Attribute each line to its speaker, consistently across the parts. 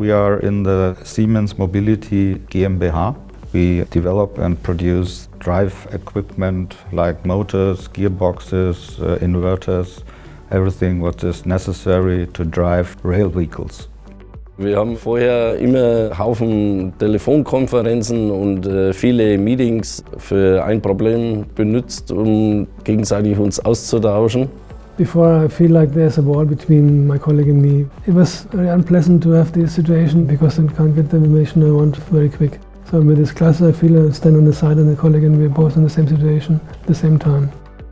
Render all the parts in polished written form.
Speaker 1: We are in the Siemens Mobility GmbH. We develop and produce drive equipment like motors, gearboxes, inverters, everything what is necessary to drive rail vehicles.
Speaker 2: Wir haben vorher immer Haufen Telefonkonferenzen und viele Meetings für ein Problem benutzt, um gegenseitig uns auszutauschen.
Speaker 3: Before I feel like there's a wall between my colleague and me. It was very unpleasant to have this situation because I can't get the information I want very quick. So with this class I feel I stand on the side of the colleague and we're both in the same situation at the same time.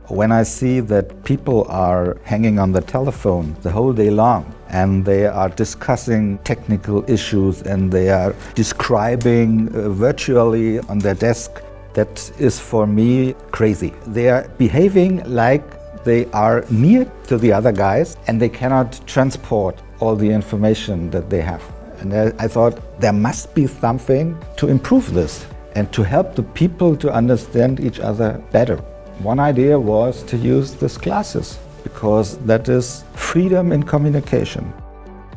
Speaker 1: When I see that people are hanging on the telephone the whole day long and they are discussing technical issues and they are describing virtually on their desk, that is for me crazy. They are behaving like they are near to the other guys and they cannot transport all the information that they have. And I thought there must be something to improve this and to help the people to understand each other better. One idea was to use these classes because that is freedom in communication.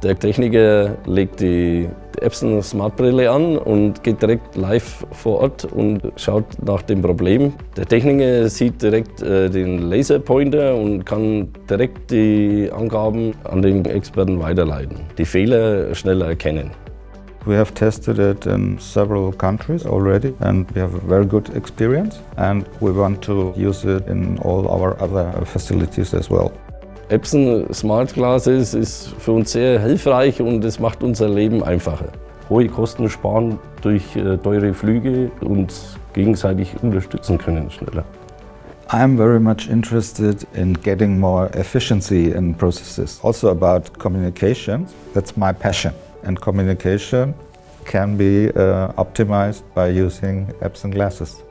Speaker 2: Der Techniker legt die Epson Smartbrille an und geht direkt live vor Ort und schaut nach dem Problem. Der Techniker sieht direkt den Laserpointer und kann direkt die Angaben an den Experten weiterleiten, die Fehler schneller erkennen.
Speaker 1: We have tested it in several countries already and we have a very good experience and we want to use it in all our other facilities as well.
Speaker 2: Epson Smart Glasses ist für uns sehr hilfreich und es macht unser Leben einfacher. Hohe Kosten sparen durch teure Flüge und gegenseitig unterstützen können schneller.
Speaker 1: I'm very much interested in getting more efficiency in processes. Also about communication, that's my passion. And communication can be optimized by using Epson glasses.